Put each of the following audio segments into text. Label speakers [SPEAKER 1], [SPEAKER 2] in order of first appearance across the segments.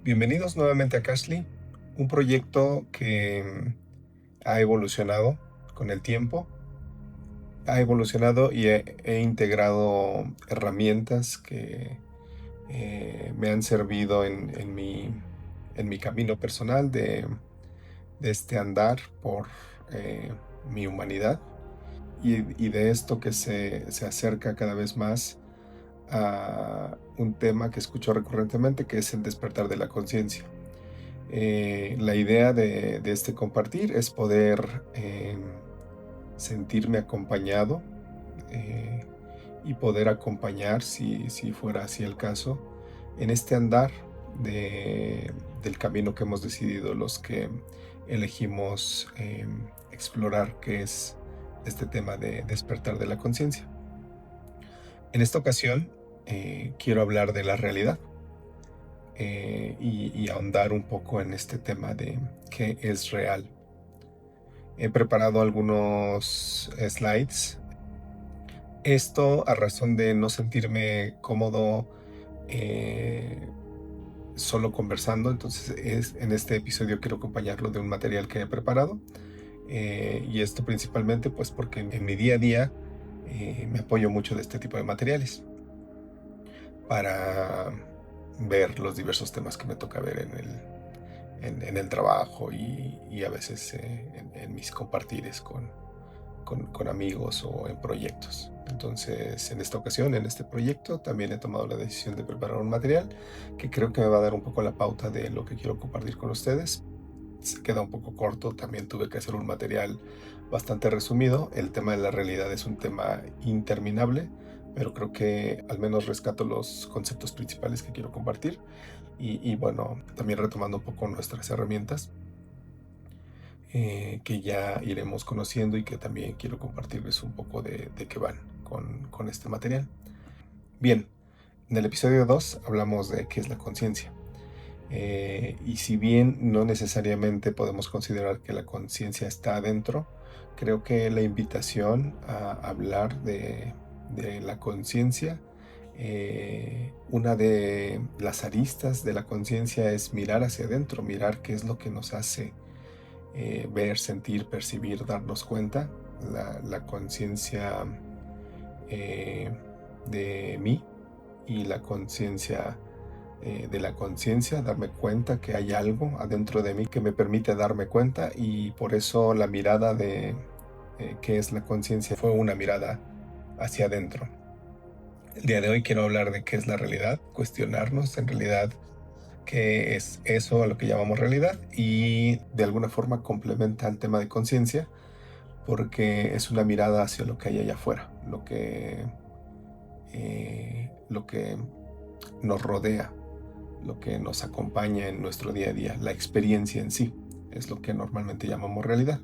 [SPEAKER 1] Bienvenidos nuevamente a Cashly, un proyecto que ha evolucionado con el tiempo, ha evolucionado y he integrado herramientas que me han servido en mi camino personal de este andar por mi humanidad y de esto que se acerca cada vez más a un tema que escucho recurrentemente, que es el despertar de la conciencia. La idea de este compartir es poder sentirme acompañado eh, y poder acompañar, si fuera así el caso, en este andar del camino que hemos decidido los que elegimos explorar, que es este tema de despertar de la conciencia. En esta ocasión quiero hablar de la realidad y ahondar un poco en este tema de qué es real. He preparado algunos slides. Esto a razón de no sentirme cómodo eh, solo conversando. Entonces en este episodio quiero acompañarlo de un material que he preparado. Y esto principalmente pues porque en mi día a día me apoyo mucho de este tipo de materiales para ver los diversos temas que me toca ver en el trabajo y a veces en mis compartires con amigos o en proyectos. Entonces, en esta ocasión, en este proyecto, también he tomado la decisión de preparar un material que creo que me va a dar un poco la pauta de lo que quiero compartir con ustedes. Se queda un poco corto, también tuve que hacer un material bastante resumido. El tema de la realidad es un tema interminable, pero creo que al menos rescato los conceptos principales que quiero compartir y bueno, también retomando un poco nuestras herramientas que ya iremos conociendo y que también quiero compartirles un poco de qué van con este material. Bien, en el episodio 2 hablamos de qué es la conciencia. Y si bien no necesariamente podemos considerar que la conciencia está adentro, creo que la invitación a hablar de la conciencia, una de las aristas de la conciencia es mirar hacia adentro, mirar qué es lo que nos hace ver, sentir, percibir, darnos cuenta, la conciencia eh, de mí y la conciencia de la conciencia, darme cuenta que hay algo adentro de mí que me permite darme cuenta y por eso la mirada de qué es la conciencia fue una mirada hacia adentro. El día de hoy quiero hablar de qué es la realidad, cuestionarnos en realidad qué es eso a lo que llamamos realidad y de alguna forma complementa el tema de conciencia porque es una mirada hacia lo que hay allá afuera, lo que nos rodea, lo que nos acompaña en nuestro día a día, la experiencia en sí, es lo que normalmente llamamos realidad.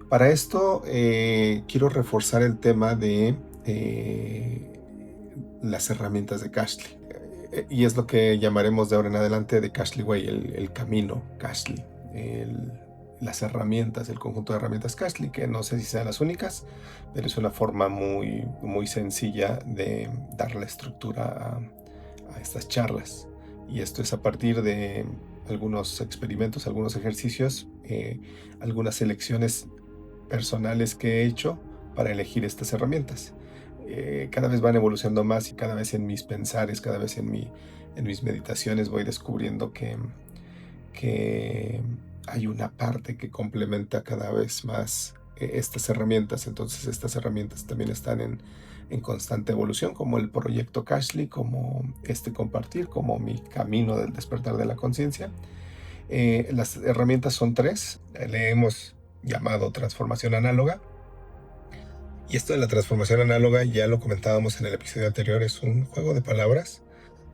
[SPEAKER 1] Para esto quiero reforzar el tema de las herramientas de Cashly. Y es lo que llamaremos de ahora en adelante de Cashly Way, el camino Cashly, las herramientas, el conjunto de herramientas Cashly, que no sé si sean las únicas, pero es una forma muy, muy sencilla de darle estructura a estas charlas. Y esto es a partir de algunos experimentos, algunos ejercicios, algunas selecciones personales que he hecho para elegir estas herramientas. Cada vez van evolucionando más y cada vez en mis pensares, cada vez en mis meditaciones voy descubriendo que hay una parte que complementa cada vez más estas herramientas. Entonces estas herramientas también están en constante evolución, como el proyecto Cashly, como este compartir, como mi camino del despertar de la conciencia. Las herramientas son tres, le hemos llamado transformación análoga. Y esto de la transformación análoga, ya lo comentábamos en el episodio anterior, es un juego de palabras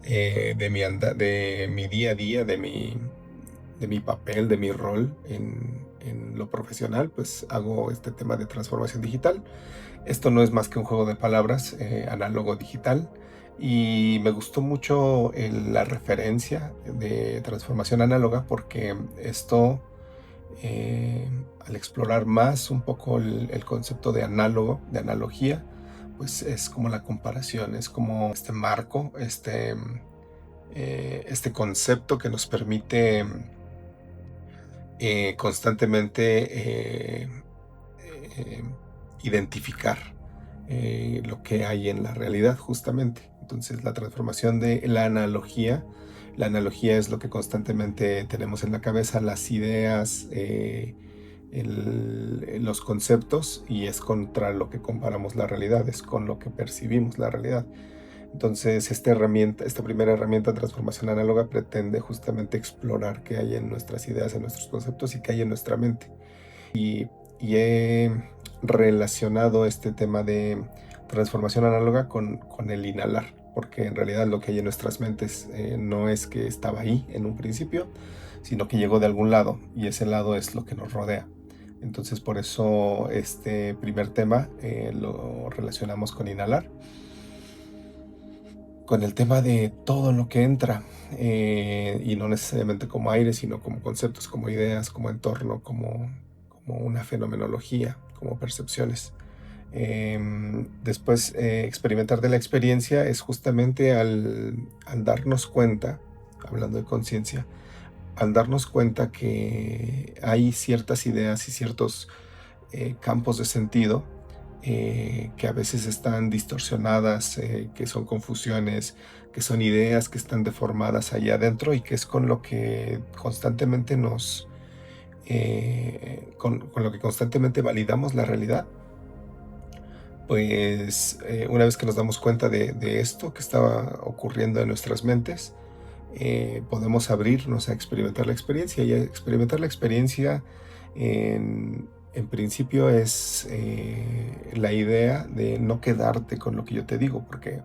[SPEAKER 1] de mi día a día, de mi papel, de mi rol en lo profesional, pues hago este tema de transformación digital. Esto no es más que un juego de palabras, análogo digital, y me gustó mucho la referencia de transformación análoga porque esto, al explorar más un poco el concepto de análogo, de analogía, pues es como la comparación, es como este marco, este concepto que nos permite constantemente eh, identificar lo que hay en la realidad, justamente. Entonces, la transformación de la analogía es lo que constantemente tenemos en la cabeza, las ideas, los conceptos, y es contra lo que comparamos la realidad, es con lo que percibimos la realidad. Entonces, esta primera herramienta de transformación análoga pretende justamente explorar qué hay en nuestras ideas, en nuestros conceptos y qué hay en nuestra mente. Y he relacionado este tema de transformación análoga con el inhalar, porque en realidad lo que hay en nuestras mentes no es que estaba ahí en un principio, sino que llegó de algún lado, y ese lado es lo que nos rodea. Entonces, por eso este primer tema lo relacionamos con inhalar, con el tema de todo lo que entra, y no necesariamente como aire, sino como conceptos, como ideas, como entorno, como una fenomenología, como percepciones. Después, experimentar de la experiencia es justamente al darnos cuenta, hablando de conciencia, al darnos cuenta que hay ciertas ideas y ciertos campos de sentido que a veces están distorsionadas, que son confusiones, que son ideas que están deformadas allá adentro, y que es con lo que constantemente con lo que constantemente validamos la realidad. Pues una vez que nos damos cuenta de esto que estaba ocurriendo en nuestras mentes, podemos abrirnos a experimentar la experiencia. Y experimentar la experiencia en principio es la idea de no quedarte con lo que yo te digo, porque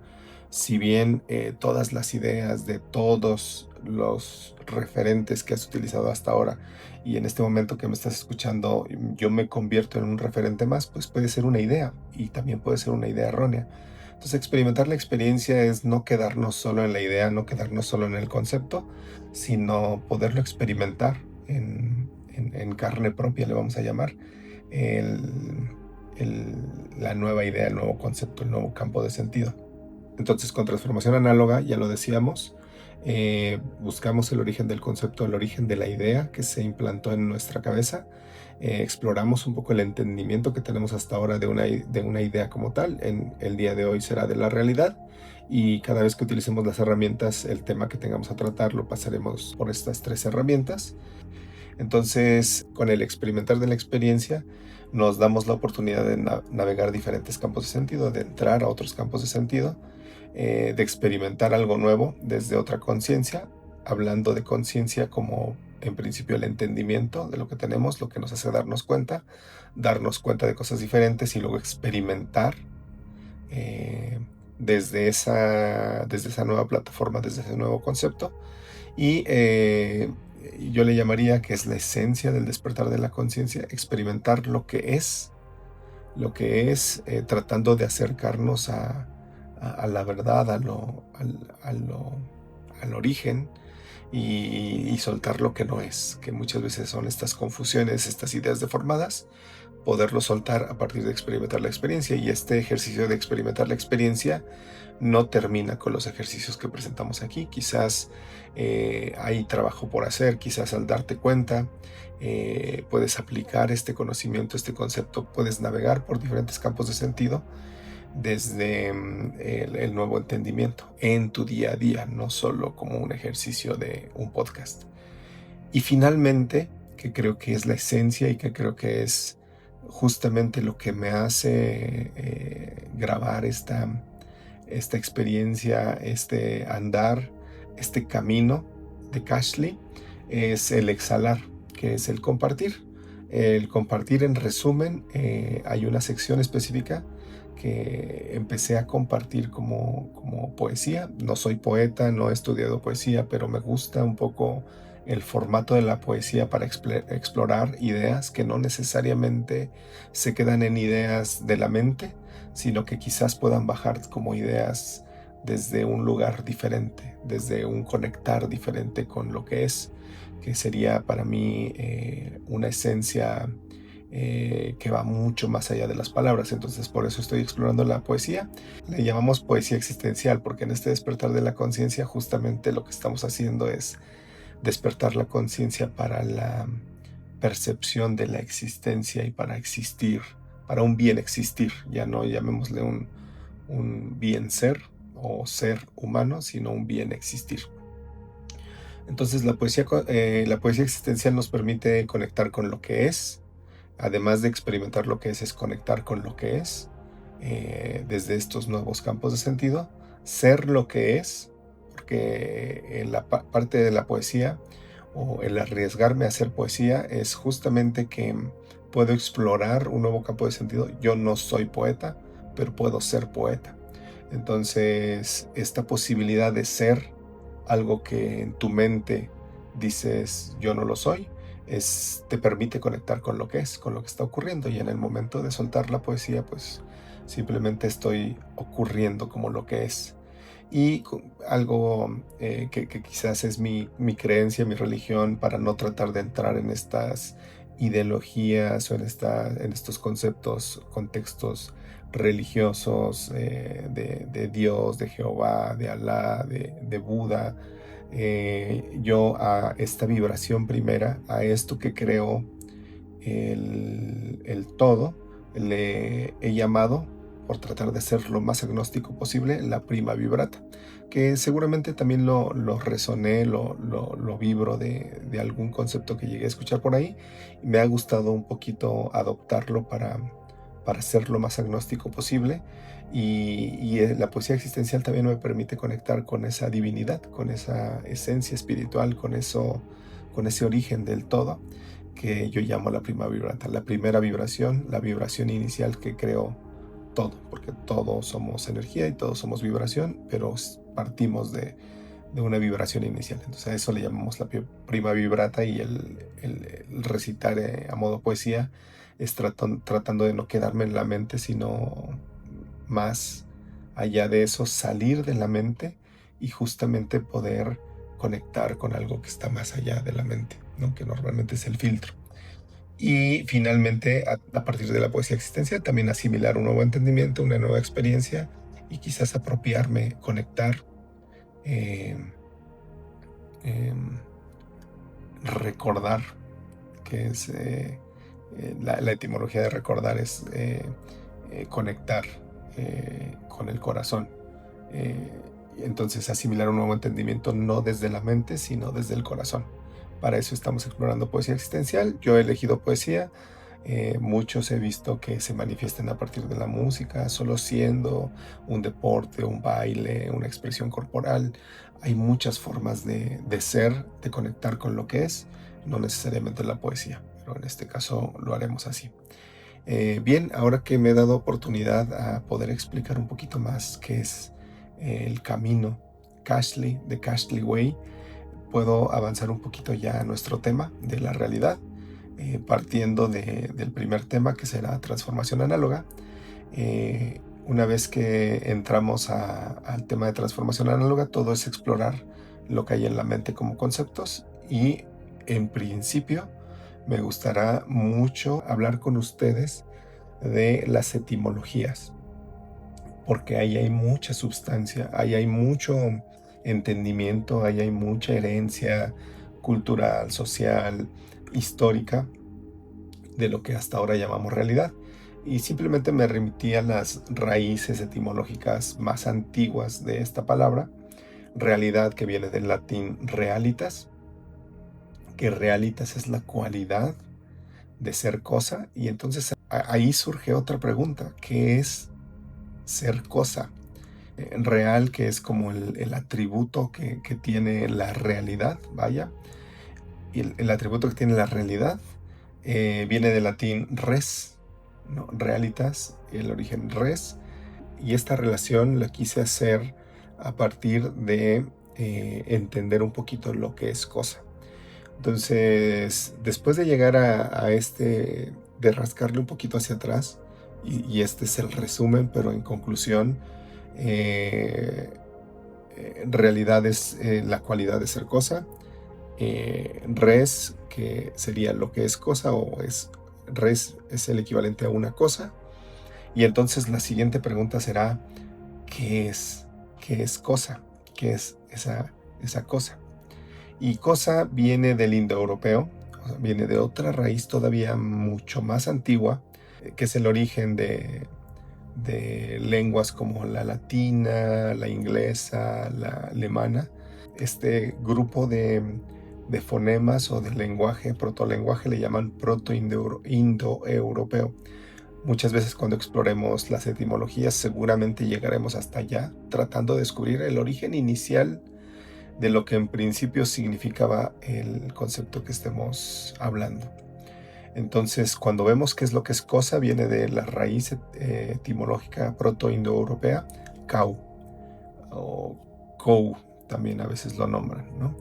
[SPEAKER 1] si bien todas las ideas de todos los referentes que has utilizado hasta ahora, y en este momento que me estás escuchando yo me convierto en un referente más, pues puede ser una idea, y también puede ser una idea errónea. Entonces, experimentar la experiencia es no quedarnos solo en la idea, no quedarnos solo en el concepto, sino poderlo experimentar en carne propia, le vamos a llamar, el- la nueva idea, el nuevo concepto, el nuevo campo de sentido. Entonces, con transformación análoga, ya lo decíamos, buscamos el origen del concepto, el origen de la idea que se implantó en nuestra cabeza. Exploramos un poco el entendimiento que tenemos hasta ahora de una idea como tal. En el día de hoy será de la realidad, y cada vez que utilicemos las herramientas, el tema que tengamos a tratar, lo pasaremos por estas tres herramientas. Entonces, con el experimentar de la experiencia, nos damos la oportunidad de navegar diferentes campos de sentido, de entrar a otros campos de sentido, de experimentar algo nuevo desde otra conciencia, hablando de conciencia como en principio el entendimiento de lo que tenemos, lo que nos hace darnos cuenta de cosas diferentes, y luego experimentar eh, desde esa nueva plataforma, desde ese nuevo concepto. Y yo le llamaría que es la esencia del despertar de la conciencia, experimentar tratando de acercarnos a la verdad, al origen, y soltar lo que no es, que muchas veces son estas confusiones, estas ideas deformadas, poderlo soltar a partir de experimentar la experiencia. Y este ejercicio de experimentar la experiencia no termina con los ejercicios que presentamos aquí. Quizás hay trabajo por hacer, quizás al darte cuenta puedes aplicar este conocimiento, este concepto, puedes navegar por diferentes campos de sentido desde el nuevo entendimiento en tu día a día, no solo como un ejercicio de un podcast. Y finalmente, que creo que es la esencia y que creo que es justamente lo que me hace grabar esta experiencia, este andar, este camino de Cashly, es el exhalar, que es el compartir. El compartir, en resumen, hay una sección específica que empecé a compartir como poesía. No soy poeta, no he estudiado poesía, pero me gusta un poco el formato de la poesía para explorar ideas que no necesariamente se quedan en ideas de la mente, sino que quizás puedan bajar como ideas desde un lugar diferente, desde un conectar diferente con lo que sería para mí una esencia que va mucho más allá de las palabras. Entonces por eso estoy explorando la poesía. Le llamamos poesía existencial, porque en este despertar de la conciencia justamente lo que estamos haciendo es despertar la conciencia para la percepción de la existencia y para existir, para un bien existir. Ya no llamémosle un bien ser o ser humano, sino un bien existir. Entonces la poesía existencial nos permite conectar con lo que es. Además de experimentar lo que es conectar con lo que es, desde estos nuevos campos de sentido, ser lo que es, porque en la parte de la poesía o el arriesgarme a hacer poesía es justamente que puedo explorar un nuevo campo de sentido. Yo no soy poeta, pero puedo ser poeta. Entonces, esta posibilidad de ser algo que en tu mente dices yo no lo soy, te permite conectar con lo que es, con lo que está ocurriendo, y en el momento de soltar la poesía, pues simplemente estoy ocurriendo como lo que es. Y algo que quizás es mi creencia, mi religión, para no tratar de entrar en estas ideologías o en estos conceptos, contextos religiosos de Dios, de Jehová, de Alá, de Buda. Yo a esta vibración primera, a esto que creó el todo, le he llamado, por tratar de ser lo más agnóstico posible, la prima vibrata, que seguramente también lo resoné, lo vibro de algún concepto que llegué a escuchar por ahí, y me ha gustado un poquito adoptarlo para ser lo más agnóstico posible. Y la poesía existencial también me permite conectar con esa divinidad, con esa esencia espiritual, con ese origen del todo, que yo llamo la prima vibrata, la primera vibración, la vibración inicial que creó todo, porque todos somos energía y todos somos vibración, pero partimos de una vibración inicial. Entonces a eso le llamamos la prima vibrata, y el recitar a modo poesía es tratando de no quedarme en la mente, sino más allá de eso, salir de la mente y justamente poder conectar con algo que está más allá de la mente, ¿no? Que normalmente es el filtro. Y finalmente, a partir de la poesía existencial, también asimilar un nuevo entendimiento, una nueva experiencia, y quizás apropiarme, conectar, eh, eh, recordar, que es la etimología de recordar es conectar con el corazón. Entonces asimilar un nuevo entendimiento no desde la mente, sino desde el corazón. Para eso estamos explorando poesía existencial. Yo he elegido poesía. Muchos he visto que se manifiestan a partir de la música, solo siendo un deporte, un baile, una expresión corporal. Hay muchas formas de ser, de conectar con lo que es, no necesariamente la poesía, pero en este caso lo haremos así. Bien, ahora que me he dado oportunidad a poder explicar un poquito más qué es el camino Cashly, de Cashly Way, puedo avanzar un poquito ya a nuestro tema de la realidad, partiendo del primer tema, que será transformación análoga. Una vez que entramos al tema de transformación análoga, todo es explorar lo que hay en la mente como conceptos, y en principio me gustará mucho hablar con ustedes de las etimologías, porque ahí hay mucha sustancia, ahí hay mucho entendimiento, ahí hay mucha herencia cultural, social, histórica, de lo que hasta ahora llamamos realidad. Y simplemente me remití a las raíces etimológicas más antiguas de esta palabra, realidad, que viene del latín realitas, que realitas es la cualidad de ser cosa. Y entonces ahí surge otra pregunta: ¿qué es ser cosa? Real, que es como el atributo que tiene la realidad, vaya. Y el atributo que tiene la realidad viene del latín res, ¿no? Realitas, el origen res. Y esta relación la quise hacer a partir de entender un poquito lo que es cosa. Entonces, después de llegar de rascarle un poquito hacia atrás, y este es el resumen, pero en conclusión, en realidad es la cualidad de ser cosa. Res, que sería lo que es cosa, o es res es el equivalente a una cosa. Y entonces la siguiente pregunta será, ¿qué es? ¿Qué es cosa? ¿Qué es esa cosa? Y cosa viene del indoeuropeo, o sea, viene de otra raíz todavía mucho más antigua, que es el origen de lenguas como la latina, la inglesa, la alemana. Este grupo de fonemas o de lenguaje, protolenguaje, le llaman proto-indoeuropeo. Muchas veces cuando exploremos las etimologías seguramente llegaremos hasta allá, tratando de descubrir el origen inicial de lo que en principio significaba el concepto que estemos hablando. Entonces, cuando vemos qué es lo que es cosa, viene de la raíz etimológica proto-indoeuropea, kau, o kou, también a veces lo nombran, ¿no?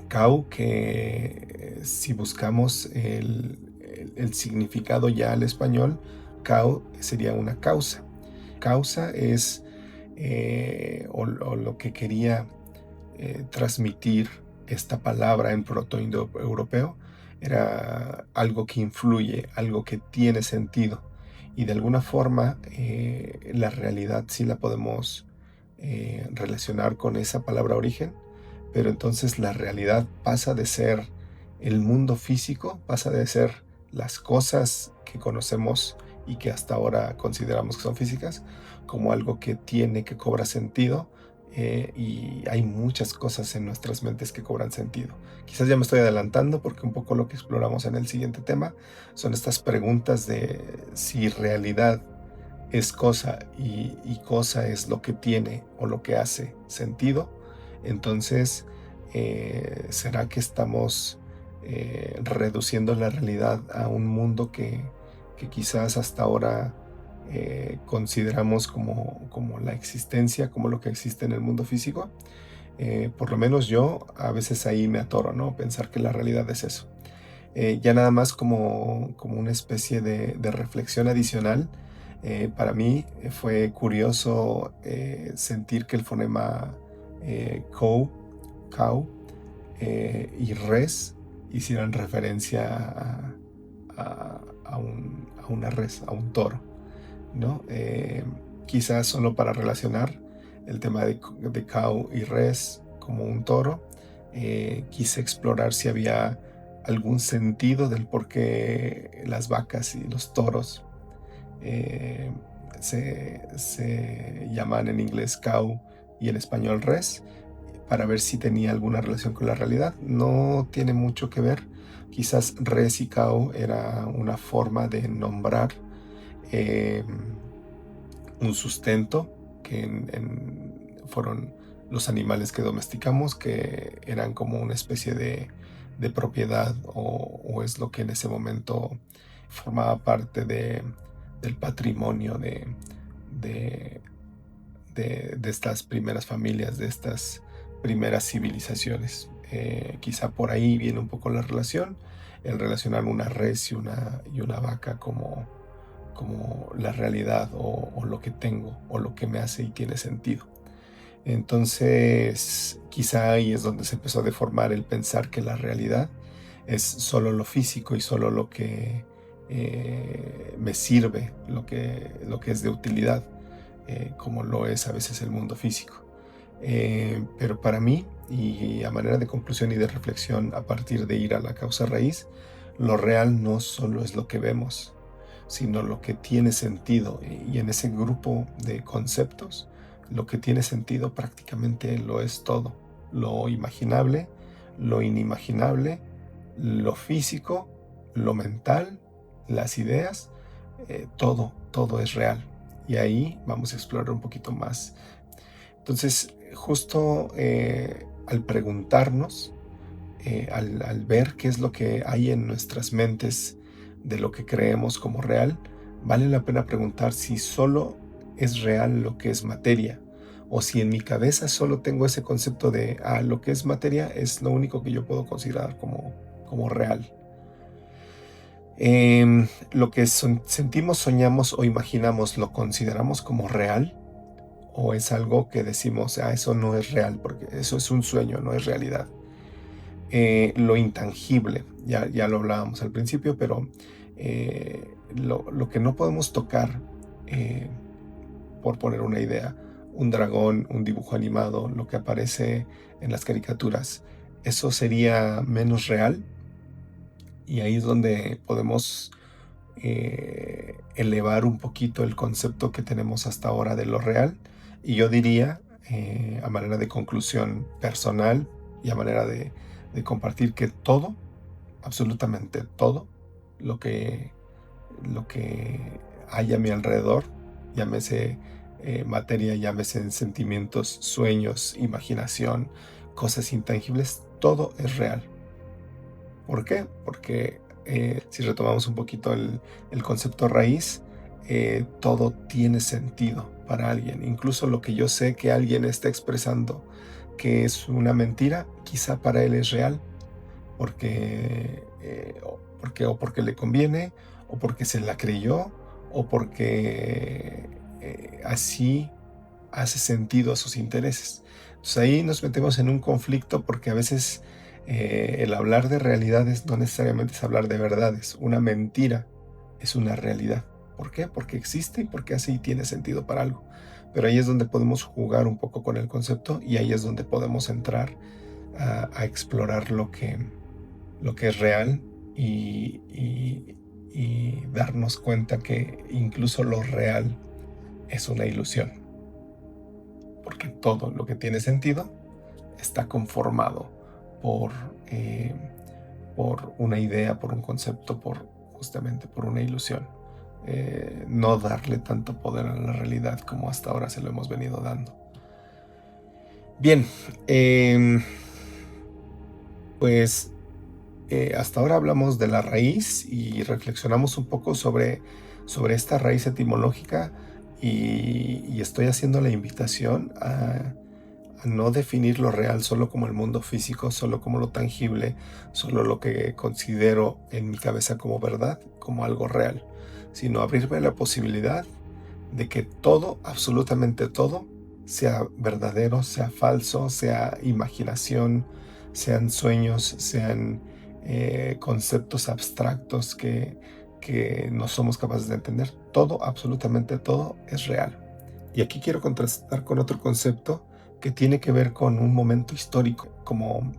[SPEAKER 1] Kau, que si buscamos el significado ya al español, kau sería una causa. Causa es, o lo que quería transmitir esta palabra en proto-indoeuropeo, era algo que influye, algo que tiene sentido. Y de alguna forma la realidad sí la podemos relacionar con esa palabra origen, pero entonces la realidad pasa de ser el mundo físico, pasa de ser las cosas que conocemos y que hasta ahora consideramos que son físicas, como algo que tiene, que cobra sentido, y hay muchas cosas en nuestras mentes que cobran sentido. Quizás ya me estoy adelantando porque un poco lo que exploramos en el siguiente tema son estas preguntas de si realidad es cosa y cosa es lo que tiene o lo que hace sentido. Entonces, ¿será que estamos reduciendo la realidad a un mundo que quizás hasta ahora consideramos como la existencia, como lo que existe en el mundo físico? Por lo menos yo a veces ahí me atoro, ¿no? Pensar que la realidad es eso. Ya nada más como una especie de reflexión adicional, para mí fue curioso sentir que el fonema cow y res hicieran referencia a una res, a un toro, ¿no? Quizás solo para relacionar el tema de cow y res como un toro, quise explorar si había algún sentido del por qué las vacas y los toros se llaman en inglés cow y en español res, para ver si tenía alguna relación con la realidad. No tiene mucho que ver. Quizás res y cow era una forma de nombrar un sustento que fueron los animales que domesticamos, que eran como una especie de propiedad, o es lo que en ese momento formaba parte del patrimonio de estas primeras familias, de estas primeras civilizaciones. Quizá por ahí viene un poco la relación, el relacionar una res y una vaca como la realidad, o lo que tengo, o lo que me hace y tiene sentido. Entonces, quizá ahí es donde se empezó a deformar el pensar que la realidad es solo lo físico y solo lo que me sirve, lo que es de utilidad, como lo es a veces el mundo físico. Pero para mí, y a manera de conclusión y de reflexión a partir de ir a la causa raíz, lo real no solo es lo que vemos, sino lo que tiene sentido. Y en ese grupo de conceptos, lo que tiene sentido prácticamente lo es todo. Lo imaginable, lo inimaginable, lo físico, lo mental, las ideas, todo es real. Y ahí vamos a explorar un poquito más. Entonces, justo al preguntarnos, al ver qué es lo que hay en nuestras mentes de lo que creemos como real, vale la pena preguntar si solo es real lo que es materia, o si en mi cabeza solo tengo ese concepto de lo que es materia es lo único que yo puedo considerar como real. Lo que sentimos, soñamos o imaginamos, ¿lo consideramos como real? ¿O es algo que decimos, eso no es real, porque eso es un sueño, no es realidad? lo intangible. Ya lo hablábamos al principio, pero lo que no podemos tocar, por poner una idea, un dragón, un dibujo animado, lo que aparece en las caricaturas, eso sería menos real, y ahí es donde podemos elevar un poquito el concepto que tenemos hasta ahora de lo real. Y yo diría, a manera de conclusión personal y a manera de compartir, que todo, absolutamente todo, lo que, lo que hay a mi alrededor, llámese materia, llámese sentimientos, sueños, imaginación, cosas intangibles, todo es real. ¿Por qué? Porque si retomamos un poquito el concepto raíz, todo tiene sentido para alguien. Incluso lo que yo sé que alguien está expresando que es una mentira, quizá para él es real, o porque le conviene, o porque se la creyó, o porque así hace sentido a sus intereses. Entonces ahí nos metemos en un conflicto, porque a veces el hablar de realidades no necesariamente es hablar de verdades. Una mentira es una realidad. ¿Por qué? Porque existe y porque así tiene sentido para algo. Pero ahí es donde podemos jugar un poco con el concepto, y ahí es donde podemos entrar a explorar lo que es real, y darnos cuenta que incluso lo real es una ilusión, porque todo lo que tiene sentido está conformado por, eh, por una idea, por un concepto, justamente por una ilusión. No darle tanto poder a la realidad como hasta ahora se lo hemos venido dando. Bien, pues hasta ahora hablamos de la raíz y reflexionamos un poco sobre esta raíz etimológica, y estoy haciendo la invitación a no definir lo real solo como el mundo físico, solo como lo tangible, solo lo que considero en mi cabeza como verdad, como algo real, sino abrirme la posibilidad de que todo, absolutamente todo, sea verdadero, sea falso, sea imaginación, sean sueños, sean conceptos abstractos que no somos capaces de entender. Todo, absolutamente todo, es real. Y aquí quiero contrastar con otro concepto que tiene que ver con un momento histórico. Como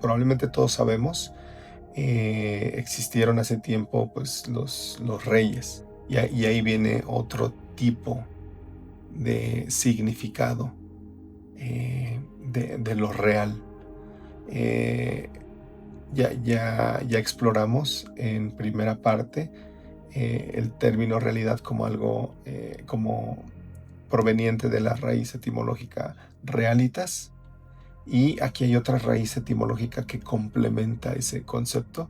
[SPEAKER 1] probablemente todos sabemos, existieron hace tiempo pues los reyes, y ahí viene otro tipo de significado de lo real. Eh, ya exploramos en primera parte el término realidad como algo como proveniente de la raíz etimológica realitas, y aquí hay otra raíz etimológica que complementa ese concepto,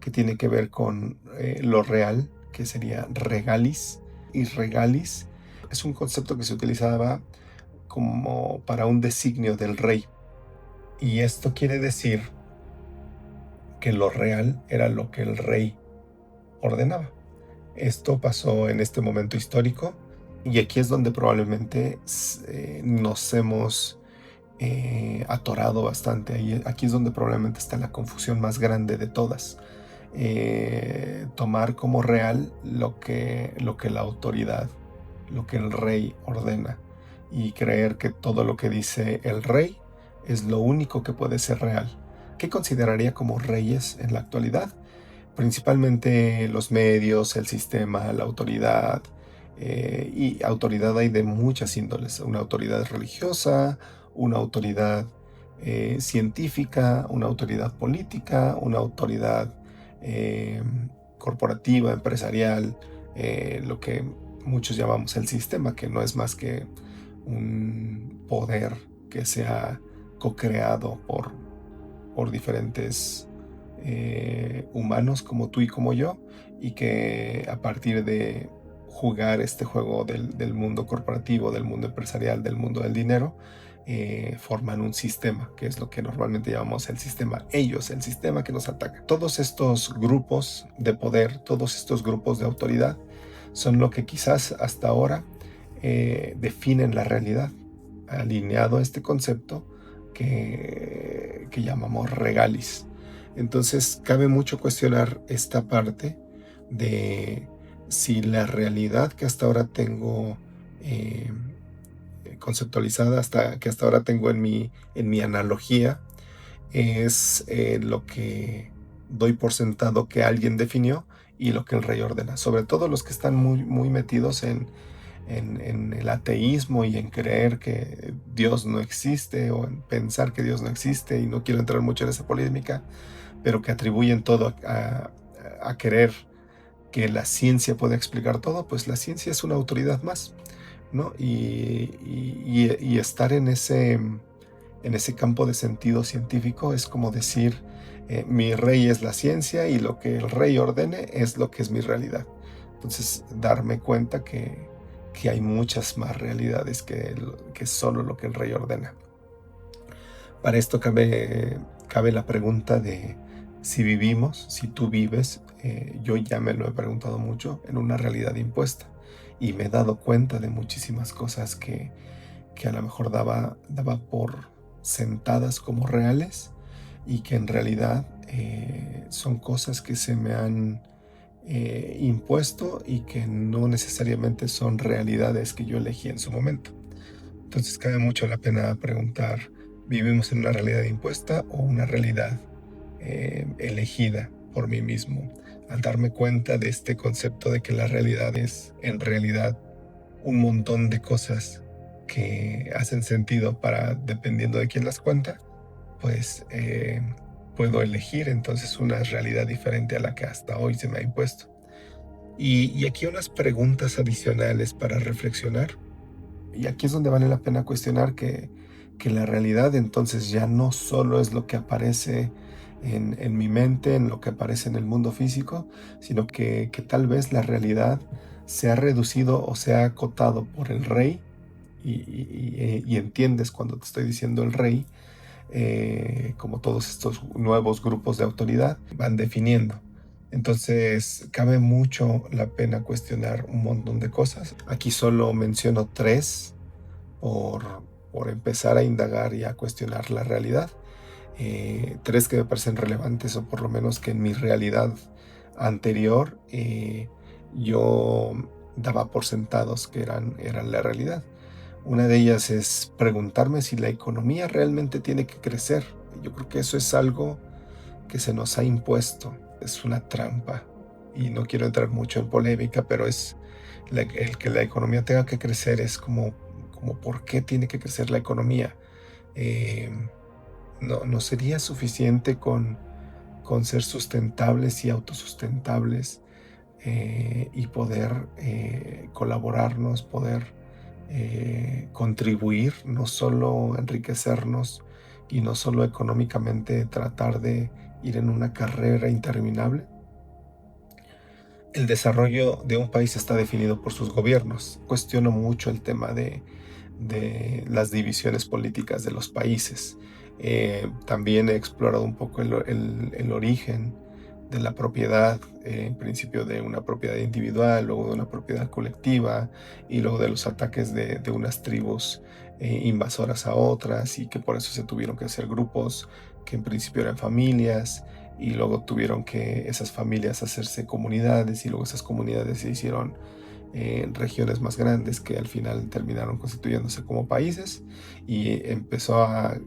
[SPEAKER 1] que tiene que ver con lo real, que sería regalis, y regalis es un concepto que se utilizaba como para un designio del rey, y esto quiere decir que lo real era lo que el rey ordenaba. Esto pasó en este momento histórico, y aquí es donde probablemente nos hemos atorado bastante. Aquí es donde probablemente está la confusión más grande de todas. Tomar como real lo que la autoridad, lo que el rey ordena, y creer que todo lo que dice el rey es lo único que puede ser real. ¿Qué consideraría como reyes en la actualidad? Principalmente los medios, el sistema, la autoridad. Y autoridad hay de muchas índoles: una autoridad religiosa, una autoridad científica, una autoridad política, una autoridad eh, corporativa, empresarial, lo que muchos llamamos el sistema, que no es más que un poder que se ha co-creado por diferentes humanos como tú y como yo, y que a partir de jugar este juego del mundo corporativo, del mundo empresarial, del mundo del dinero, forman un sistema, que es lo que normalmente llamamos el sistema. Ellos, el sistema que nos ataca. Todos estos grupos de poder, todos estos grupos de autoridad, son lo que quizás hasta ahora definen la realidad, alineado a este concepto que llamamos regalis. Entonces cabe mucho cuestionar esta parte de si la realidad que hasta ahora tengo eh, conceptualizada, que hasta ahora tengo en mi analogía, es lo que doy por sentado que alguien definió y lo que el rey ordena. Sobre todo los que están muy metidos en el ateísmo y en creer que Dios no existe o en pensar que Dios no existe, y no quiero entrar mucho en esa polémica, pero que atribuyen todo a querer que la ciencia pueda explicar todo. Pues la ciencia es una autoridad más, ¿no? Y estar en ese campo de sentido científico es como decir, mi rey es la ciencia y lo que el rey ordene es lo que es mi realidad. Entonces, darme cuenta que hay muchas más realidades que solo lo que el rey ordena. Para esto cabe la pregunta de si tú vives, yo ya me lo he preguntado mucho, en una realidad impuesta, y me he dado cuenta de muchísimas cosas que a lo mejor daba por sentadas como reales, y que en realidad son cosas que se me han impuesto y que no necesariamente son realidades que yo elegí en su momento. Entonces cabe mucho la pena preguntar, ¿vivimos en una realidad impuesta o una realidad elegida por mí mismo? Al darme cuenta de este concepto de que la realidad es en realidad un montón de cosas que hacen sentido dependiendo de quién las cuenta, pues puedo elegir entonces una realidad diferente a la que hasta hoy se me ha impuesto. Y aquí unas preguntas adicionales para reflexionar. Y aquí es donde vale la pena cuestionar que la realidad entonces ya no solo es lo que aparece en mi mente, en lo que aparece en el mundo físico, sino que tal vez la realidad se ha reducido o se ha acotado por el rey, y entiendes cuando te estoy diciendo el rey, como todos estos nuevos grupos de autoridad van definiendo. Entonces cabe mucho la pena cuestionar un montón de cosas. Aquí solo menciono tres por empezar a indagar y a cuestionar la realidad. Tres que me parecen relevantes, o por lo menos que en mi realidad anterior yo daba por sentados que eran la realidad. Una de ellas es preguntarme si la economía realmente tiene que crecer. Yo creo que eso es algo que se nos ha impuesto, es una trampa, y no quiero entrar mucho en polémica, pero el que la economía tenga que crecer es como ¿por qué tiene que crecer la economía? Eh, no sería suficiente con ser sustentables y autosustentables, y poder colaborarnos, poder contribuir, no solo enriquecernos y no solo económicamente tratar de ir en una carrera interminable. El desarrollo de un país está definido por sus gobiernos. Cuestiono mucho el tema de las divisiones políticas de los países. También he explorado un poco el origen de la propiedad, en principio de una propiedad individual, luego de una propiedad colectiva, y luego de los ataques de unas tribus invasoras a otras, y que por eso se tuvieron que hacer grupos que en principio eran familias, y luego tuvieron que esas familias hacerse comunidades, y luego esas comunidades se hicieron regiones más grandes que al final terminaron constituyéndose como países, y empezó a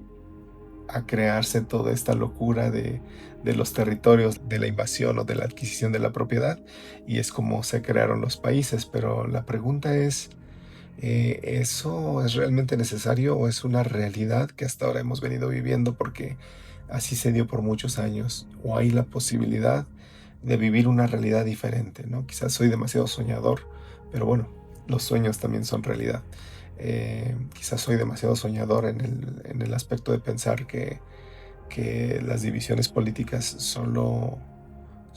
[SPEAKER 1] crearse toda esta locura de los territorios, de la invasión o de la adquisición de la propiedad, y es como se crearon los países. Pero la pregunta es, ¿eso es realmente necesario o es una realidad que hasta ahora hemos venido viviendo porque así se dio por muchos años? ¿O hay la posibilidad de vivir una realidad diferente, ¿no? Quizás soy demasiado soñador, pero bueno, los sueños también son realidad. Quizás soy demasiado soñador en el aspecto de pensar que las divisiones políticas solo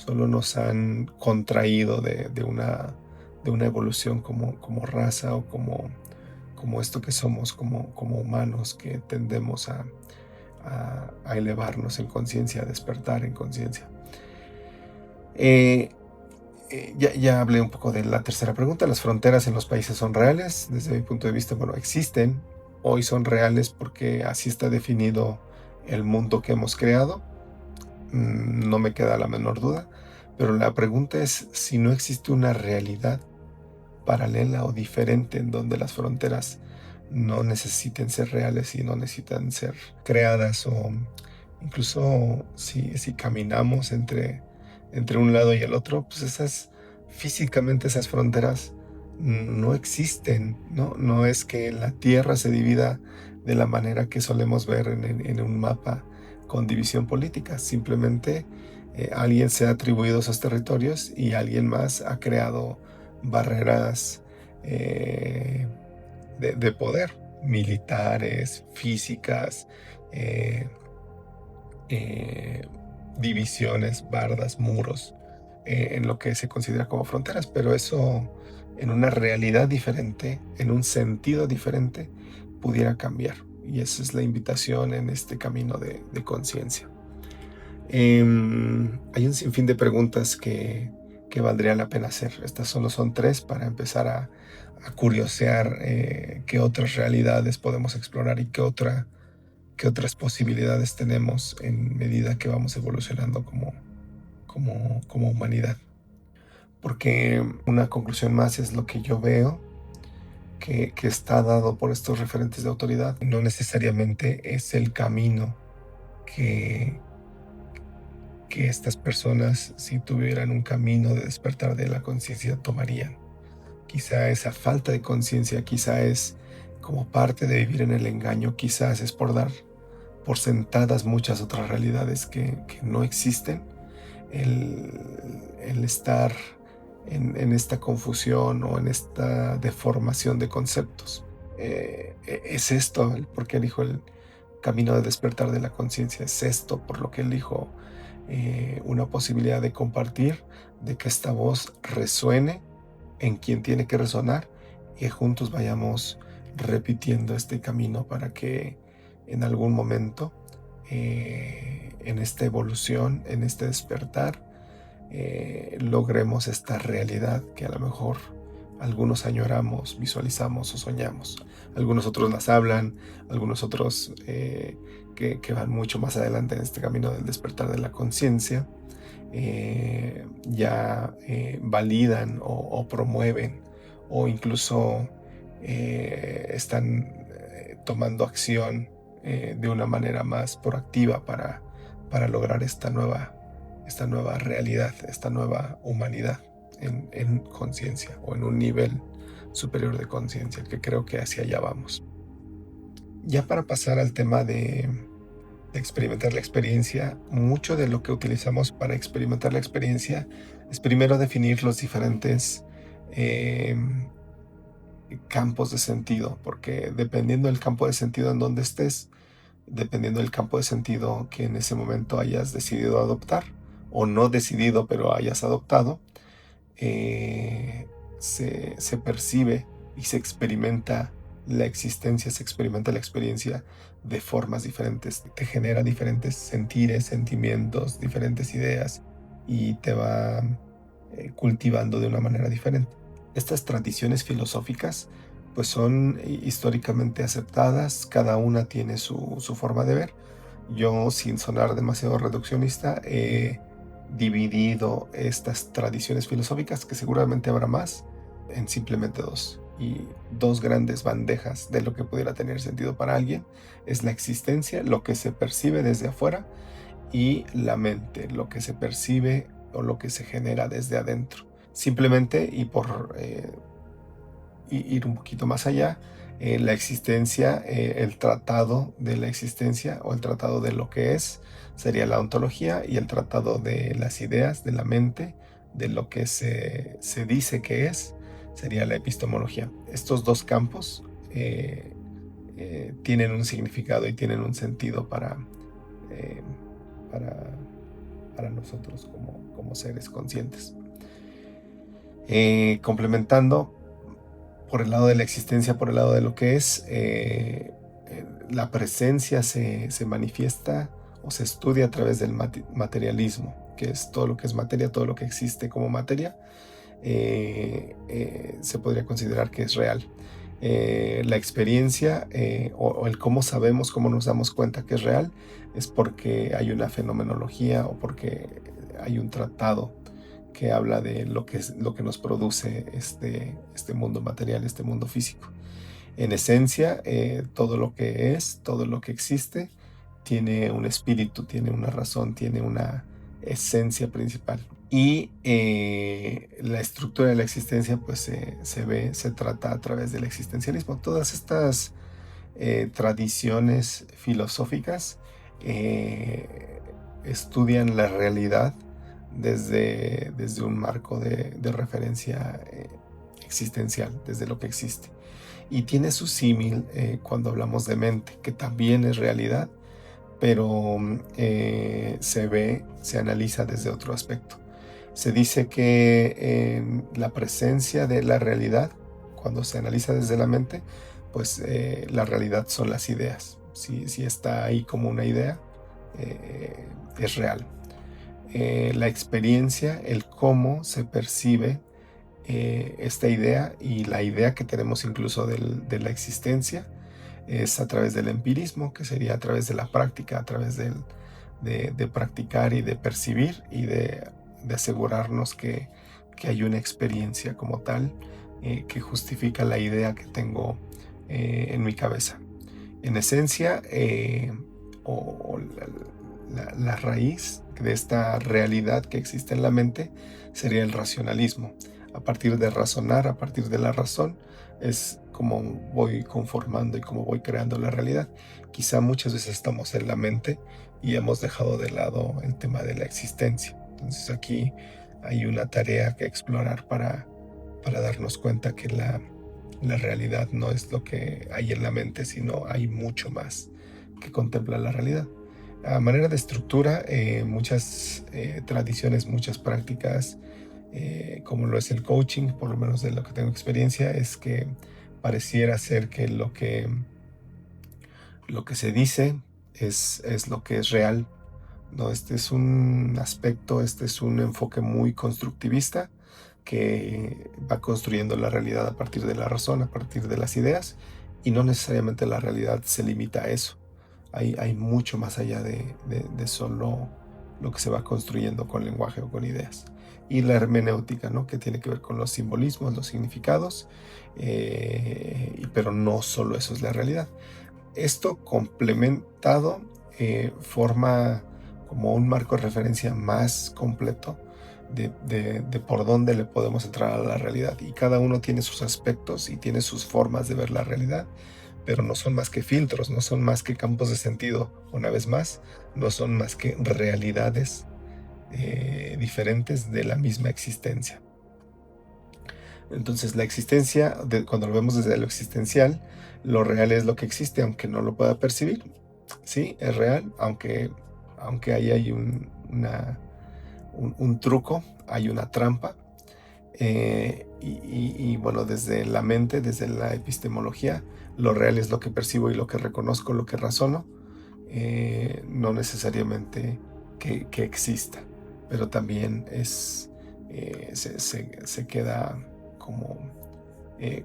[SPEAKER 1] nos han contraído de una evolución como raza, o como esto que somos como humanos, que tendemos a elevarnos en conciencia, a despertar en conciencia. Ya hablé un poco de la tercera pregunta. ¿Las fronteras en los países son reales? Desde mi punto de vista, bueno, existen. Hoy son reales porque así está definido el mundo que hemos creado. no me queda la menor duda, pero la pregunta es si no existe una realidad paralela o diferente en donde las fronteras no necesiten ser reales y no necesitan ser creadas, o incluso si caminamos entre un lado y el otro, pues físicamente esas fronteras no existen, ¿no? No es que la Tierra se divida de la manera que solemos ver en un mapa con división política. Simplemente alguien se ha atribuido esos territorios y alguien más ha creado barreras de poder, militares, físicas, eh, eh, divisiones, bardas, muros, en lo que se considera como fronteras, pero eso en una realidad diferente, en un sentido diferente, pudiera cambiar. Y esa es la invitación en este camino de conciencia. Hay un sinfín de preguntas que valdría la pena hacer. Estas solo son 3 para empezar a curiosear qué otras realidades podemos explorar y qué otras posibilidades tenemos en medida que vamos evolucionando como humanidad. Porque una conclusión más es lo que yo veo que está dado por estos referentes de autoridad. No necesariamente es el camino que estas personas, si tuvieran un camino de despertar de la conciencia, tomarían. Quizá esa falta de conciencia, quizá es como parte de vivir en el engaño, quizás es por dar por sentadas muchas otras realidades que no existen, el estar en esta confusión o en esta deformación de conceptos. Es esto el por qué elijo el camino de despertar de la conciencia, es esto por lo que elijo una posibilidad de compartir, de que esta voz resuene en quien tiene que resonar y que juntos vayamos repitiendo este camino para que en algún momento en esta evolución, en este despertar, logremos esta realidad que a lo mejor algunos añoramos, visualizamos o soñamos. Algunos otros las hablan, algunos otros que van mucho más adelante en este camino del despertar de la conciencia, ya validan o promueven o incluso están tomando acción de una manera más proactiva para lograr esta nueva realidad, esta nueva humanidad en conciencia o en un nivel superior de conciencia, que creo que hacia allá vamos. Ya para pasar al tema de experimentar la experiencia, mucho de lo que utilizamos para experimentar la experiencia es primero definir los diferentes campos de sentido, porque dependiendo del campo de sentido en donde estés, dependiendo del campo de sentido que en ese momento hayas decidido adoptar, o no decidido pero hayas adoptado, se percibe y se experimenta la existencia, se experimenta la experiencia de formas diferentes, te genera diferentes sentires, sentimientos, diferentes ideas y te va cultivando de una manera diferente. Estas tradiciones filosóficas pues son históricamente aceptadas, cada una tiene su forma de ver. Yo, sin sonar demasiado reduccionista, he dividido estas tradiciones filosóficas, que seguramente habrá más, en simplemente 2. Y 2 grandes bandejas de lo que pudiera tener sentido para alguien es la existencia, lo que se percibe desde afuera, y la mente, lo que se percibe o lo que se genera desde adentro. Simplemente, y por ir un poquito más allá, la existencia, el tratado de la existencia o el tratado de lo que es, sería la ontología, y el tratado de las ideas, de la mente, de lo que se dice que es, sería la epistemología. Estos 2 campos tienen un significado y tienen un sentido para nosotros como seres conscientes. Complementando, por el lado de la existencia, por el lado de lo que es, la presencia se manifiesta o se estudia a través del materialismo, que es todo lo que es materia, todo lo que existe como materia, se podría considerar que es real. La experiencia o el cómo sabemos, cómo nos damos cuenta que es real, es porque hay una fenomenología o porque hay un tratado que habla de lo que nos produce este mundo material, este mundo físico. En esencia, todo lo que es, todo lo que existe, tiene un espíritu, tiene una razón, tiene una esencia principal. Y la estructura de la existencia pues se trata a través del existencialismo. Todas estas tradiciones filosóficas estudian la realidad desde un marco de referencia existencial, desde lo que existe. Y tiene su símil cuando hablamos de mente, que también es realidad, pero se analiza desde otro aspecto. Se dice que la presencia de la realidad, cuando se analiza desde la mente, pues la realidad son las ideas. Si está ahí como una idea, es real. La experiencia, el cómo se percibe esta idea y la idea que tenemos incluso de la existencia es a través del empirismo, que sería a través de la práctica, a través de practicar y de percibir y de asegurarnos que hay una experiencia como tal que justifica la idea que tengo en mi cabeza. En esencia, o la raíz de esta realidad que existe en la mente sería el racionalismo. A partir de razonar, a partir de la razón, es como voy conformando y como voy creando la realidad. Quizá muchas veces estamos en la mente y hemos dejado de lado el tema de la existencia. Entonces aquí hay una tarea que explorar para darnos cuenta que la realidad no es lo que hay en la mente, sino hay mucho más que contempla la realidad. A manera de estructura, muchas tradiciones, muchas prácticas, como lo es el coaching, por lo menos de lo que tengo experiencia, es que pareciera ser que lo que se dice es lo que es real, ¿no? Este es un aspecto, este es un enfoque muy constructivista que va construyendo la realidad a partir de la razón, a partir de las ideas, y no necesariamente la realidad se limita a eso. Hay mucho más allá de solo lo que se va construyendo con lenguaje o con ideas. Y la hermenéutica, ¿no? Que tiene que ver con los simbolismos, los significados, pero no solo eso es la realidad. Esto complementado forma como un marco de referencia más completo de por dónde le podemos entrar a la realidad. Y cada uno tiene sus aspectos y tiene sus formas de ver la realidad, pero no son más que filtros, no son más que campos de sentido. Una vez más, no son más que realidades diferentes de la misma existencia. Entonces la existencia, cuando lo vemos desde lo existencial, lo real es lo que existe, aunque no lo pueda percibir. Sí, es real, aunque ahí hay un truco, hay una trampa. Y bueno, desde la mente, desde la epistemología, lo real es lo que percibo y lo que reconozco, lo que razono, no necesariamente que exista, pero también se queda como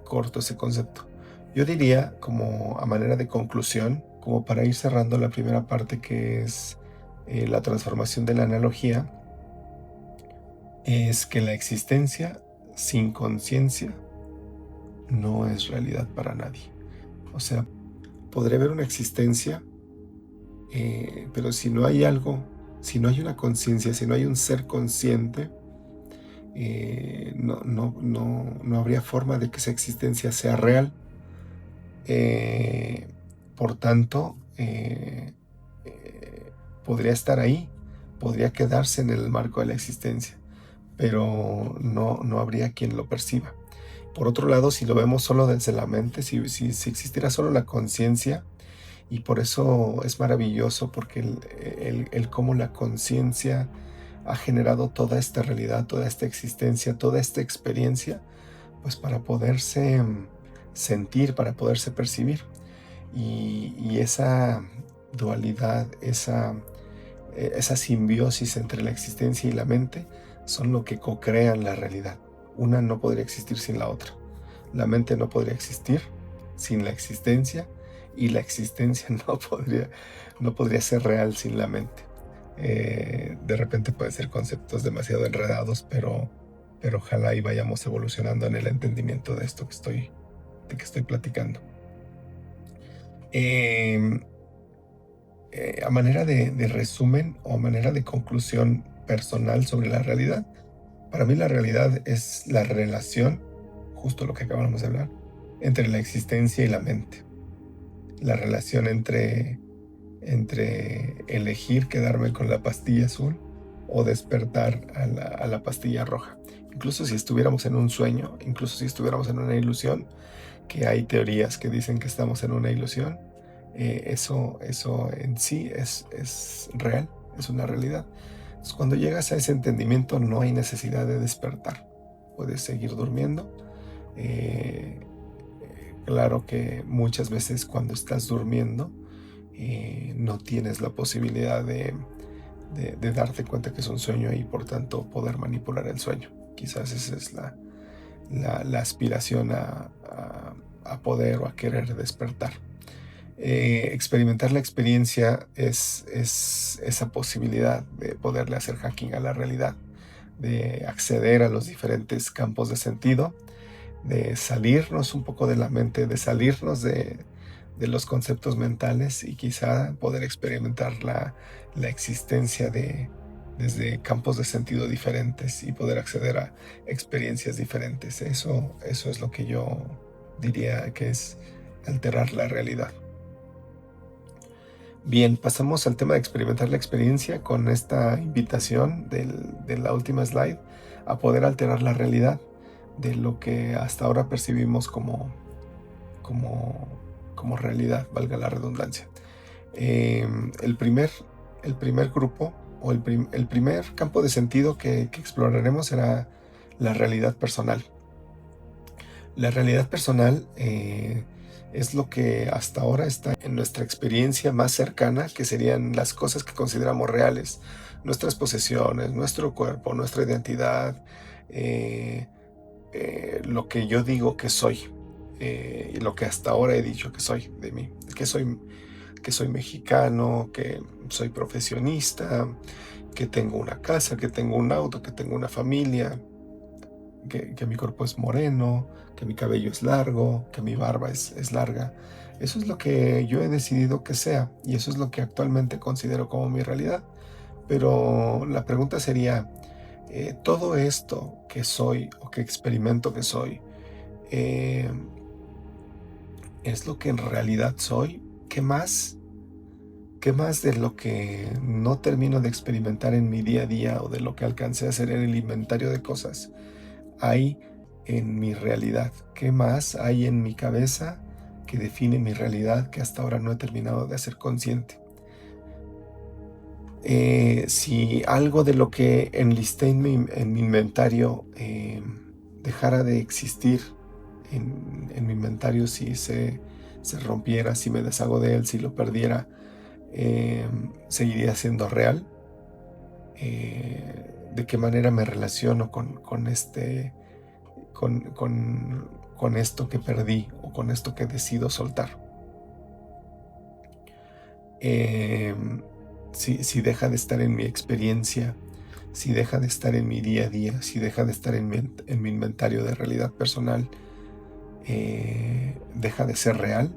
[SPEAKER 1] corto ese concepto. Yo diría, como a manera de conclusión, como para ir cerrando la primera parte, que es la transformación de la analogía, es que la existencia sin conciencia no es realidad para nadie. O sea, podré haber una existencia, pero si no hay algo, si no hay una conciencia, si no hay un ser consciente, no habría forma de que esa existencia sea real. Por tanto, podría estar ahí, podría quedarse en el marco de la existencia, pero no habría quien lo perciba. Por otro lado, si lo vemos solo desde la mente, si existiera solo la conciencia, y por eso es maravilloso, porque el cómo la conciencia ha generado toda esta realidad, toda esta existencia, toda esta experiencia, pues para poderse sentir, para poderse percibir. Y esa dualidad, esa simbiosis entre la existencia y la mente son lo que co-crean la realidad. Una no podría existir sin la otra. La mente no podría existir sin la existencia, y la existencia no podría ser real sin la mente. De repente pueden ser conceptos demasiado enredados, pero ojalá y vayamos evolucionando en el entendimiento de esto que estoy platicando. A manera de resumen o manera de conclusión personal sobre la realidad, para mí la realidad es la relación, justo lo que acabamos de hablar, entre la existencia y la mente. La relación entre elegir quedarme con la pastilla azul o despertar a la pastilla roja. Incluso si estuviéramos en un sueño, incluso si estuviéramos en una ilusión, que hay teorías que dicen que estamos en una ilusión, eso en sí es real, es una realidad. Entonces, cuando llegas a ese entendimiento no hay necesidad de despertar, puedes seguir durmiendo. Claro que muchas veces cuando estás durmiendo no tienes la posibilidad de darte cuenta que es un sueño y por tanto poder manipular el sueño. Quizás esa es la aspiración a poder o a querer despertar. Experimentar la experiencia es esa posibilidad de poderle hacer hacking a la realidad, de acceder a los diferentes campos de sentido, de salirnos un poco de la mente, de salirnos de los conceptos mentales y quizá poder experimentar la existencia desde campos de sentido diferentes y poder acceder a experiencias diferentes. Eso es lo que yo diría que es alterar la realidad. Bien, pasamos al tema de experimentar la experiencia con esta invitación de la última slide a poder alterar la realidad de lo que hasta ahora percibimos como realidad, valga la redundancia. El primer grupo o el primer campo de sentido que exploraremos será la realidad personal. La realidad personal es lo que hasta ahora está en nuestra experiencia más cercana, que serían las cosas que consideramos reales, nuestras posesiones, nuestro cuerpo, nuestra identidad, lo que yo digo que soy, y lo que hasta ahora he dicho que soy de mí, que soy mexicano, que soy profesionista, que tengo una casa, que tengo un auto, que tengo una familia, que mi cuerpo es moreno, que mi cabello es largo, que mi barba es larga. Eso es lo que yo he decidido que sea y eso es lo que actualmente considero como mi realidad. Pero la pregunta sería, todo esto que soy o que experimento que soy, ¿es lo que en realidad soy? ¿Qué más? ¿Qué más de lo que no termino de experimentar en mi día a día o de lo que alcancé a hacer en el inventario de cosas hay en mi realidad? ¿Qué más hay en mi cabeza que define mi realidad que hasta ahora no he terminado de hacer consciente? Si algo de lo que enlisté en mi inventario dejara de existir en mi inventario, si se rompiera, si me deshago de él, si lo perdiera, seguiría siendo real. ¿De qué manera me relaciono con esto que perdí o con esto que decido soltar? Si deja de estar en mi experiencia, si deja de estar en mi día a día, si deja de estar en mi inventario de realidad personal, deja de ser real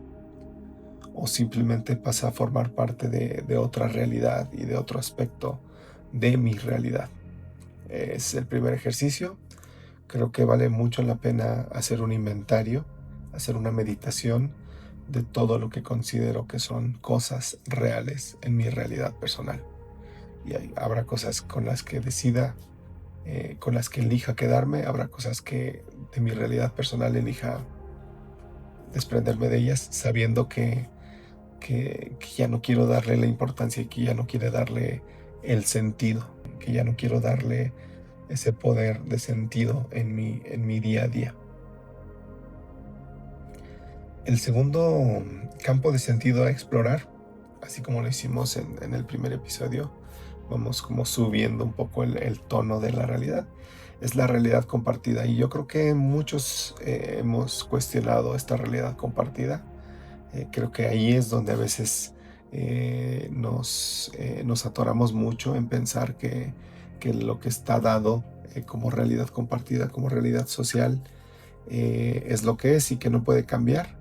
[SPEAKER 1] o simplemente pasa a formar parte de otra realidad y de otro aspecto de mi realidad. Es el primer ejercicio. Creo que vale mucho la pena hacer un inventario, hacer una meditación de todo lo que considero que son cosas reales en mi realidad personal. Y habrá cosas con las que decida, con las que elija quedarme, habrá cosas que de mi realidad personal elija desprenderme de ellas, sabiendo que ya no quiero darle la importancia y que ya no quiero darle el sentido, que ya no quiero darle ese poder de sentido en mi día a día. El segundo campo de sentido a explorar, así como lo hicimos en el primer episodio, vamos como subiendo un poco el tono de la realidad, es la realidad compartida. Y yo creo que muchos hemos cuestionado esta realidad compartida. Creo que ahí es donde a veces nos atoramos mucho en pensar que lo que está dado como realidad compartida, como realidad social, es lo que es y que no puede cambiar.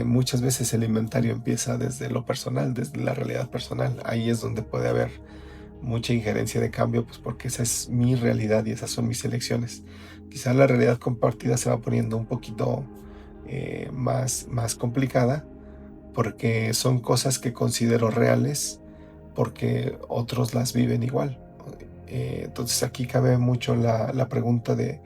[SPEAKER 1] Muchas veces el inventario empieza desde lo personal, desde la realidad personal. Ahí es donde puede haber mucha injerencia de cambio, pues porque esa es mi realidad y esas son mis elecciones. Quizá la realidad compartida se va poniendo un poquito más complicada, porque son cosas que considero reales, porque otros las viven igual. Entonces aquí cabe mucho la pregunta de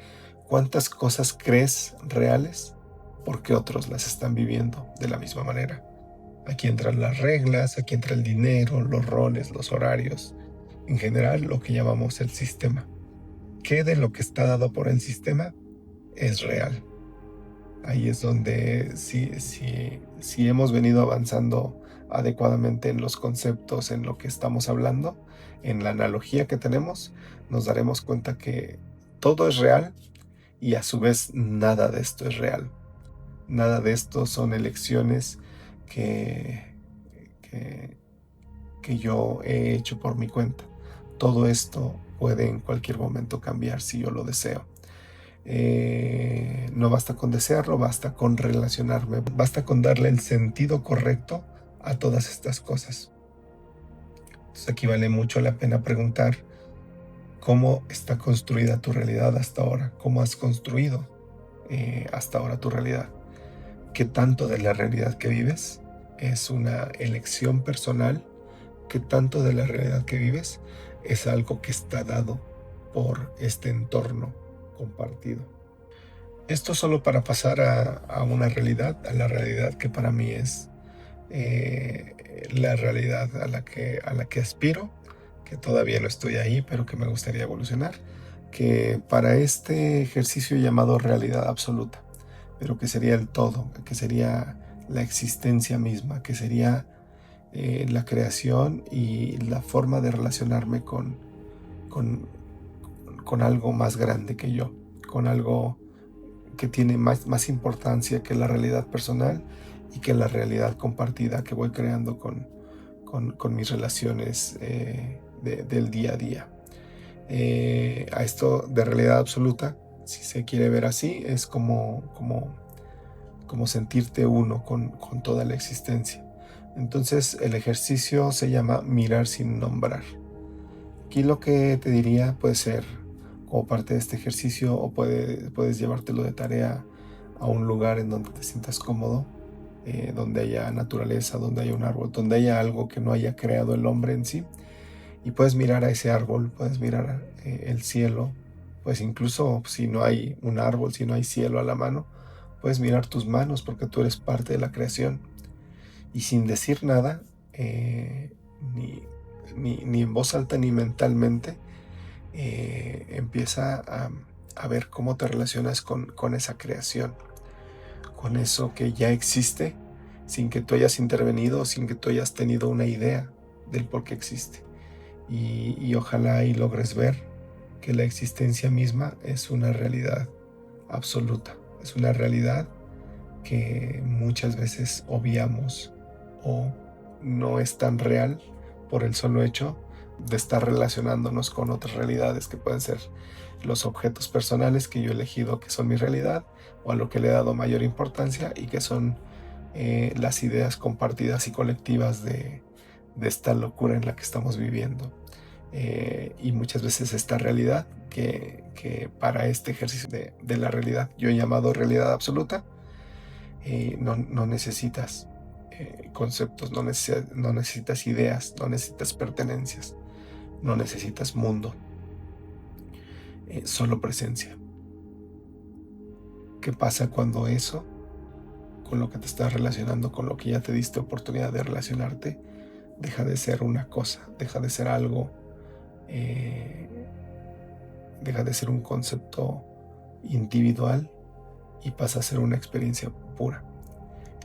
[SPEAKER 1] cuántas cosas crees reales porque otros las están viviendo de la misma manera. Aquí entran las reglas, aquí entra el dinero, los roles, los horarios, en general lo que llamamos el sistema. ¿Qué de lo que está dado por el sistema es real? Ahí es donde si hemos venido avanzando adecuadamente en los conceptos, en lo que estamos hablando, en la analogía que tenemos, nos daremos cuenta que todo es real y a su vez nada de esto es real. Nada de esto son elecciones que, que, que yo he hecho por mi cuenta. Todo esto puede en cualquier momento cambiar si yo lo deseo. No basta con desearlo, basta con relacionarme, basta con darle el sentido correcto a todas estas cosas. Entonces aquí vale mucho la pena preguntar cómo está construida tu realidad hasta ahora, cómo has construido hasta ahora tu realidad, qué tanto de la realidad que vives es una elección personal, qué tanto de la realidad que vives es algo que está dado por este entorno compartido. Esto solo para pasar a una realidad, a la realidad que para mí es la realidad a la que aspiro, que todavía no estoy ahí, pero que me gustaría evolucionar, que para este ejercicio llamado realidad absoluta, pero que sería el todo, que sería la existencia misma, que sería la creación y la forma de relacionarme con, con algo más grande que yo, con algo que tiene más importancia que la realidad personal y que la realidad compartida que voy creando con mis relaciones del día a día. A esto de realidad absoluta, si se quiere ver así, es como sentirte uno con toda la existencia. Entonces el ejercicio se llama mirar sin nombrar. Aquí lo que te diría puede ser como parte de este ejercicio o puedes llevártelo de tarea a un lugar en donde te sientas cómodo, donde haya naturaleza, donde haya un árbol, donde haya algo que no haya creado el hombre en sí, y puedes mirar a ese árbol, puedes mirar el cielo, pues incluso si no hay un árbol, si no hay cielo a la mano, puedes mirar tus manos porque tú eres parte de la creación y sin decir nada, ni, ni en voz alta ni mentalmente, empieza a ver cómo te relacionas con esa creación, con eso que ya existe, sin que tú hayas intervenido, sin que tú hayas tenido una idea del por qué existe. Y ojalá ahí logres ver que la existencia misma es una realidad absoluta, es una realidad que muchas veces obviamos o no es tan real por el solo hecho de estar relacionándonos con otras realidades que pueden ser los objetos personales que yo he elegido que son mi realidad o a lo que le he dado mayor importancia y que son las ideas compartidas y colectivas de esta locura en la que estamos viviendo. Y muchas veces esta realidad que para este ejercicio de la realidad yo he llamado realidad absoluta, no necesitas conceptos, no necesitas ideas, no necesitas pertenencias, no necesitas mundo, solo presencia. ¿Qué pasa cuando eso, con lo que te estás relacionando, con lo que ya te diste oportunidad de relacionarte, deja de ser una cosa, deja de ser algo, deja de ser un concepto individual y pasa a ser una experiencia pura?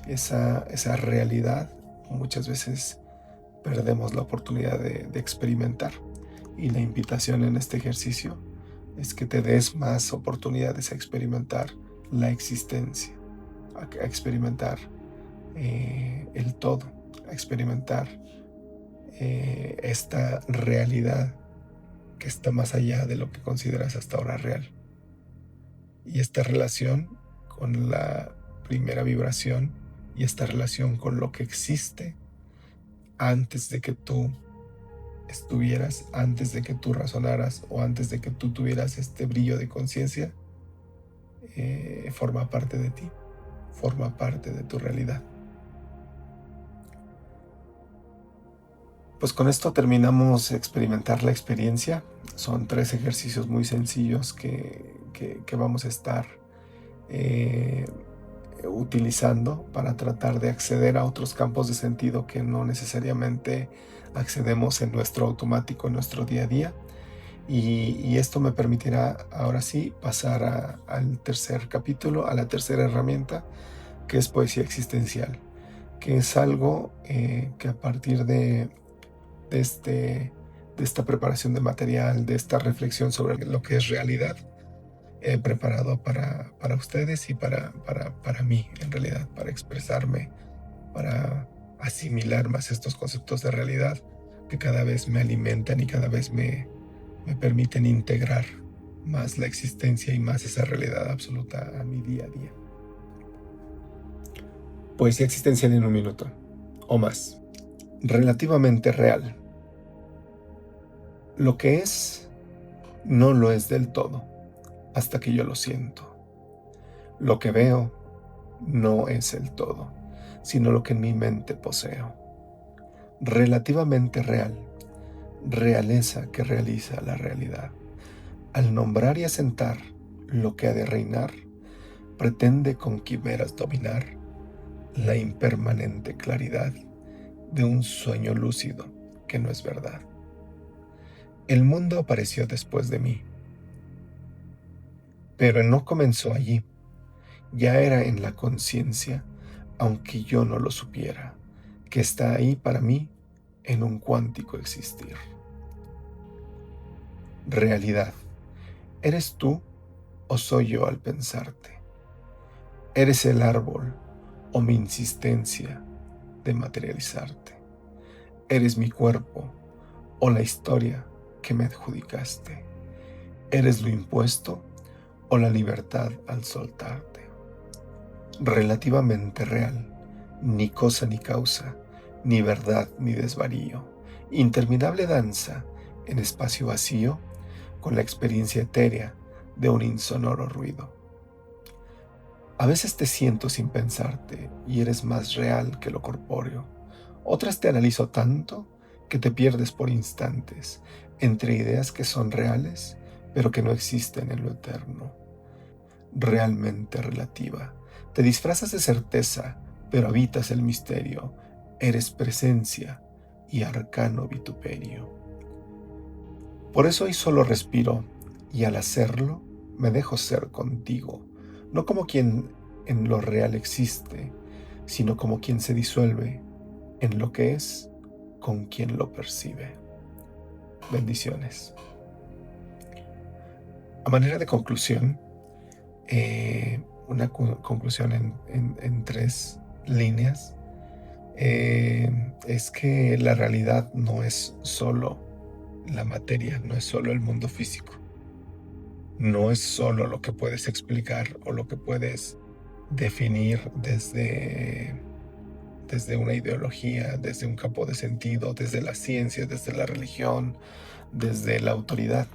[SPEAKER 1] Esa realidad muchas veces perdemos la oportunidad de experimentar, y la invitación en este ejercicio es que te des más oportunidades a experimentar la existencia, a experimentar el todo, a experimentar esta realidad que está más allá de lo que consideras hasta ahora real. Y esta relación con la primera vibración y esta relación con lo que existe antes de que tú estuvieras, antes de que tú razonaras o antes de que tú tuvieras este brillo de conciencia, forma parte de ti, forma parte de tu realidad. Pues con esto terminamos experimentar la experiencia. Son 3 ejercicios muy sencillos que vamos a estar utilizando para tratar de acceder a otros campos de sentido que no necesariamente accedemos en nuestro automático, en nuestro día a día. Y esto me permitirá ahora sí pasar al tercer capítulo, a la tercera herramienta, que es poesía existencial, que es algo que a partir de esta preparación de material, de esta reflexión sobre lo que es realidad, he preparado para ustedes y para mí, en realidad, para expresarme, para asimilar más estos conceptos de realidad que cada vez me alimentan y cada vez me permiten integrar más la existencia y más esa realidad absoluta a mi día a día. Poesía existencial en 1 minuto, o más. Relativamente real. Lo que es, no lo es del todo, hasta que yo lo siento. Lo que veo, no es el todo, sino lo que en mi mente poseo. Relativamente real. Realeza que realiza la realidad. Al nombrar y asentar lo que ha de reinar, pretende con quimeras dominar la impermanente claridad de un sueño lúcido que no es verdad. El mundo apareció después de mí, pero no comenzó allí, ya era en la conciencia, aunque yo no lo supiera, que está ahí para mí en un cuántico existir. Realidad, ¿eres tú o soy yo al pensarte? ¿Eres el árbol o mi insistencia de materializarte? ¿Eres mi cuerpo o la historia que me adjudicaste? ¿Eres lo impuesto o la libertad al soltarte? Relativamente real, ni cosa ni causa, ni verdad ni desvarío, interminable danza en espacio vacío con la experiencia etérea de un insonoro ruido. A veces te siento sin pensarte y eres más real que lo corpóreo. Otras te analizo tanto que te pierdes por instantes entre ideas que son reales pero que no existen en lo eterno. Realmente relativa. Te disfrazas de certeza, pero habitas el misterio. Eres presencia y arcano vituperio. Por eso hoy solo respiro, y al hacerlo me dejo ser contigo, no como quien en lo real existe, sino como quien se disuelve en lo que es con quien lo percibe. Bendiciones. A manera de conclusión, una conclusión en 3 líneas, es que la realidad no es solo la materia, no es solo el mundo físico, no es solo lo que puedes explicar o lo que puedes definir desde una ideología, desde un campo de sentido, desde la ciencia, desde la religión, desde la autoridad.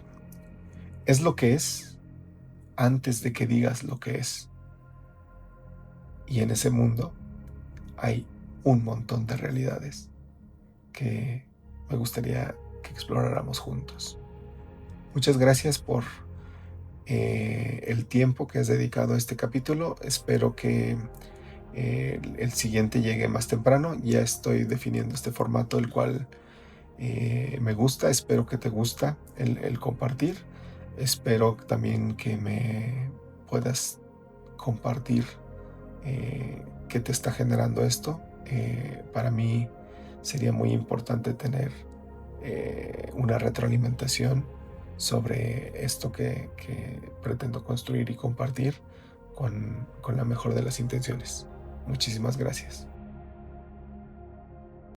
[SPEAKER 1] Es lo que es antes de que digas lo que es. Y en ese mundo hay un montón de realidades que me gustaría que exploráramos juntos. Muchas gracias por el tiempo que has dedicado a este capítulo. Espero que el siguiente llegue más temprano. Ya estoy definiendo este formato, el cual me gusta. Espero que te gusta el compartir. Espero también que me puedas compartir qué te está generando esto. Para mí sería muy importante tener una retroalimentación sobre esto que pretendo construir y compartir con la mejor de las intenciones. Muchísimas gracias.